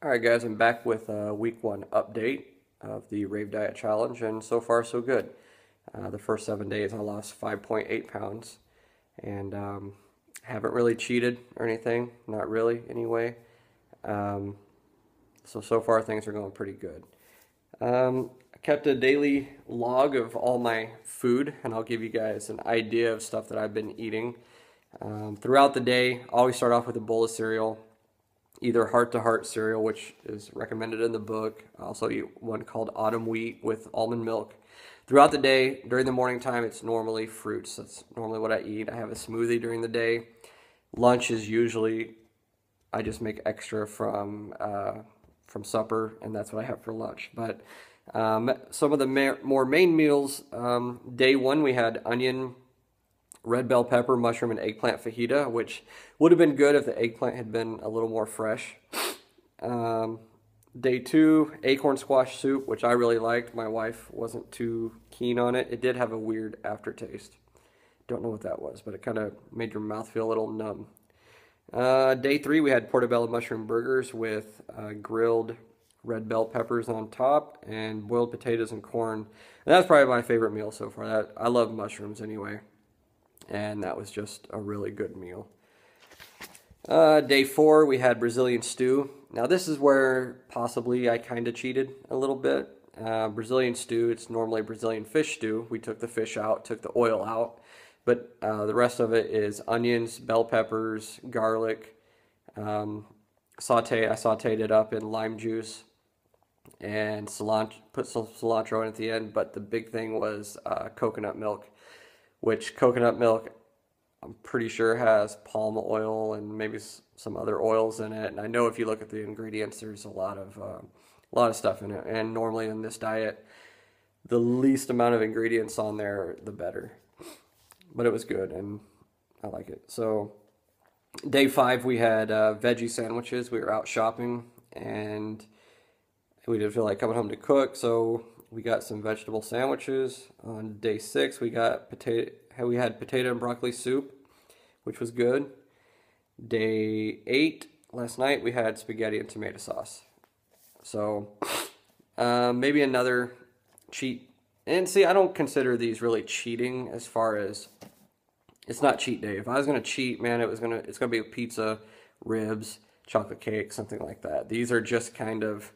Alright guys, I'm back with a week 1 update of the RAVE Diet Challenge, and so far so good. The first 7 days I lost 5.8 pounds, and haven't really cheated or anything, not really anyway. Um, so far things are going pretty good. I kept a daily log of all my food, and I'll give you guys an idea of stuff that I've been eating. Throughout the day, I always start off with a bowl of cereal, either Heart to Heart cereal, which is recommended in the book. I also eat one called Autumn Wheat with almond milk. Throughout the day, during the morning time, it's normally fruits. That's normally what I eat. I have a smoothie during the day. Lunch is usually, I just make extra from supper, and that's what I have for lunch. But some of the more main meals, day 1 we had onion, red bell pepper, mushroom, and eggplant fajita, which would have been good if the eggplant had been a little more fresh. Day 2, acorn squash soup, which I really liked. My wife wasn't too keen on it. It did have a weird aftertaste. Don't know what that was, but it kind of made your mouth feel a little numb. Day 3, we had portobello mushroom burgers with grilled red bell peppers on top and boiled potatoes and corn. And that's probably my favorite meal so far. I love mushrooms anyway, and that was just a really good meal. Day 4, we had Brazilian stew. Now this is where possibly I kind of cheated a little bit. Brazilian stew, it's normally Brazilian fish stew. We took the fish out, took the oil out, but the rest of it is onions, bell peppers, garlic, I sauteed it up in lime juice and cilantro, put some cilantro in at the end, but the big thing was coconut milk, which coconut milk I'm pretty sure has palm oil and maybe some other oils in it. And I know if you look at the ingredients, there's a lot of stuff in it. And normally in this diet, the least amount of ingredients on there, the better. But it was good, and I like it. So day 5, we had veggie sandwiches. We were out shopping, and we didn't feel like coming home to cook, so we got some vegetable sandwiches. On day 6, we had potato and broccoli soup, which was good. Day 8, last night, we had spaghetti and tomato sauce. So maybe another cheat. And see, I don't consider these really cheating as far as, it's not cheat day. If I was gonna cheat, man, it's gonna be pizza, ribs, chocolate cake, something like that. These are just kind of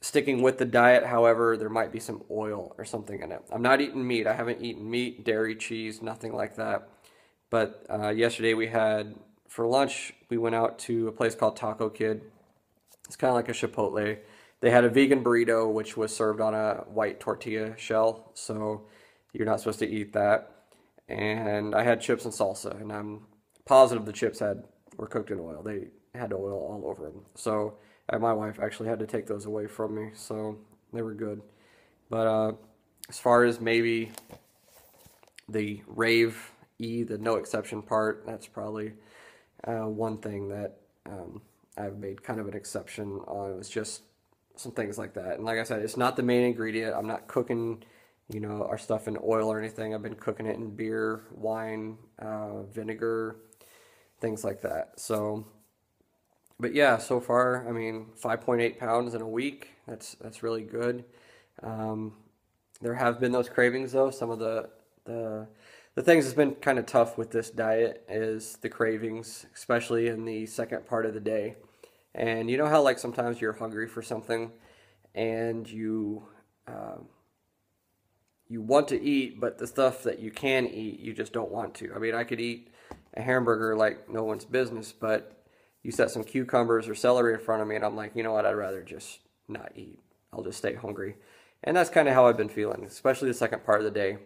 sticking with the diet. However, there might be some oil or something in it. I'm not eating meat. I haven't eaten meat, dairy, cheese, nothing like that. But yesterday for lunch, we went out to a place called Taco Kid. It's kind of like a Chipotle. They had a vegan burrito, which was served on a white tortilla shell, so you're not supposed to eat that. And I had chips and salsa, and I'm positive the chips were cooked in oil. They had oil all over them. So my wife actually had to take those away from me, so they were good. But as far as maybe the RAVE E, the no exception part, that's probably one thing that I've made kind of an exception on. It was just some things like that. And like I said, it's not the main ingredient. I'm not cooking, our stuff in oil or anything. I've been cooking it in beer, wine, vinegar, things like that. So, but yeah, so far, I mean, 5.8 pounds in a week. That's really good. There have been those cravings though. Some of the things that's been kind of tough with this diet is the cravings, especially in the second part of the day. And you know how like sometimes you're hungry for something and you want to eat, but the stuff that you can eat, you just don't want to. I mean, I could eat a hamburger like no one's business, but you set some cucumbers or celery in front of me and I'm like, you know what, I'd rather just not eat. I'll just stay hungry. And that's kind of how I've been feeling, especially the second part of the day.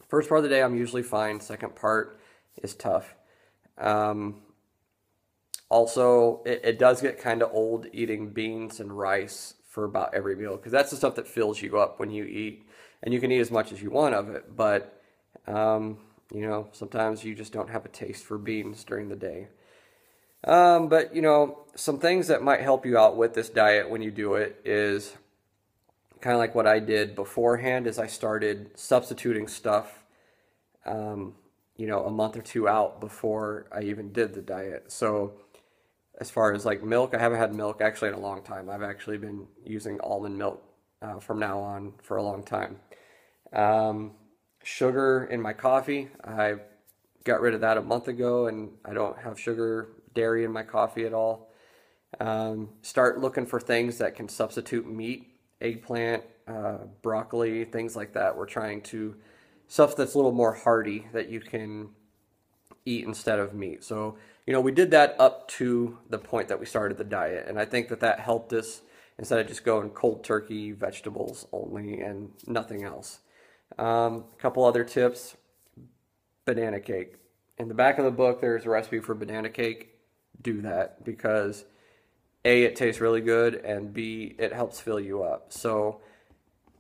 First part of the day, I'm usually fine. Second part is tough. Also, it does get kind of old eating beans and rice for about every meal, because that's the stuff that fills you up when you eat. And you can eat as much as you want of it, but, sometimes you just don't have a taste for beans during the day. But, some things that might help you out with this diet when you do it is kind of like what I did beforehand, is I started substituting stuff, a month or two out before I even did the diet. So As far as like milk, I haven't had milk actually in a long time. I've actually been using almond milk from now on for a long time. Um, Sugar in my coffee, I got rid of that a month ago, and I don't have sugar, dairy in my coffee at all. Start looking for things that can substitute meat, eggplant, broccoli, things like that. We're trying to stuff that's a little more hearty that you can eat instead of meat. So, we did that up to the point that we started the diet, and I think that that helped us instead of just going cold turkey, vegetables only, and nothing else. A couple other tips: banana cake. In the back of the book, there's a recipe for banana cake. Do that because A, it tastes really good, and B, it helps fill you up. So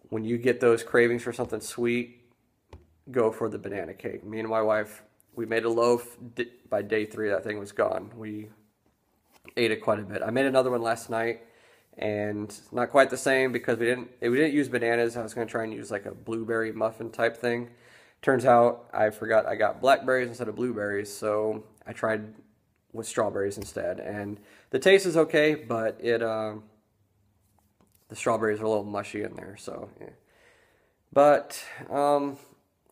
when you get those cravings for something sweet, go for the banana cake. Me and my wife, we made a loaf. By day 3, that thing was gone. We ate it quite a bit. I made another one last night, and not quite the same because we didn't use bananas. I was going to try and use like a blueberry muffin type thing. Turns out I forgot I got blackberries instead of blueberries, so I tried with strawberries instead. And the taste is okay, but the strawberries are a little mushy in there, so yeah. But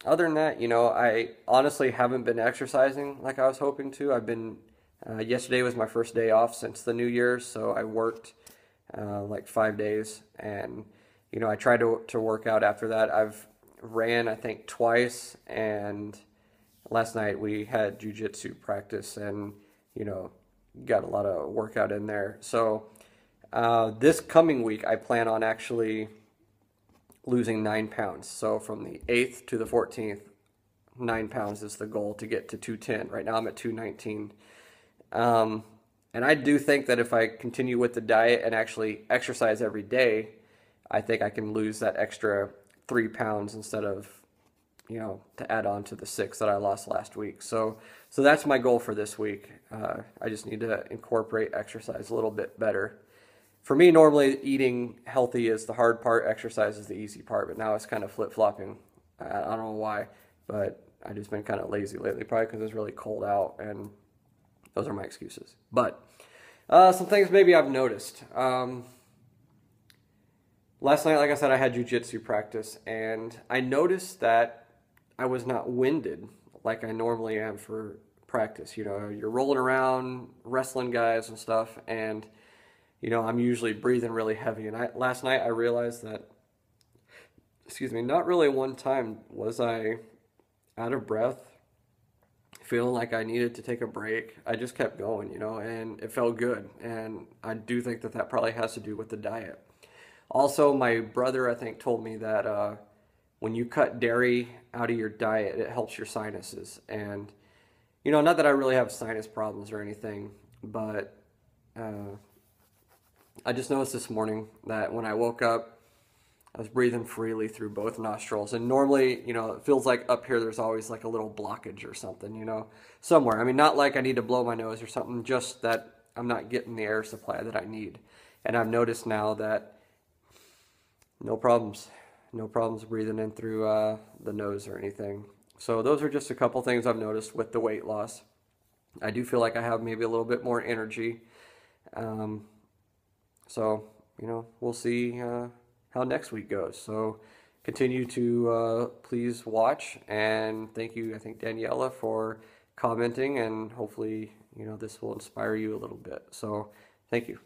other than that, I honestly haven't been exercising like I was hoping to. Yesterday was my first day off since the New Year's, so I worked like 5 days, and I tried to work out after that. I've ran I think twice, and last night we had jujitsu practice, and got a lot of workout in there. So this coming week I plan on actually losing 9 pounds. So from the 8th to the 14th, 9 pounds is the goal to get to 210. Right now I'm at 219. And I do think that if I continue with the diet and actually exercise every day, I think I can lose that extra 3 pounds instead of, to add on to the 6 that I lost last week. So that's my goal for this week. I just need to incorporate exercise a little bit better. For me, normally eating healthy is the hard part, exercise is the easy part, but now it's kind of flip-flopping. I don't know why, but I've just been kind of lazy lately, probably because it's really cold out, and those are my excuses. But some things maybe I've noticed. Last night, like I said, I had jujitsu practice, and I noticed that I was not winded like I normally am for practice. You're rolling around, wrestling guys and stuff, and I'm usually breathing really heavy. And last night I realized that, not really one time was I out of breath, feeling like I needed to take a break. I just kept going, and it felt good. And I do think that that probably has to do with the diet. Also, my brother, I think, told me that when you cut dairy out of your diet, it helps your sinuses. And, not that I really have sinus problems or anything, but I just noticed this morning that when I woke up, I was breathing freely through both nostrils. And normally, it feels like up here there's always like a little blockage or something, somewhere. I mean, not like I need to blow my nose or something, just that I'm not getting the air supply that I need. And I've noticed now that no problems breathing in through the nose or anything. So those are just a couple things I've noticed with the weight loss. I do feel like I have maybe a little bit more energy. So, we'll see how next week goes. So continue to please watch, and thank you, I think, Daniela, for commenting, and hopefully, this will inspire you a little bit. So thank you.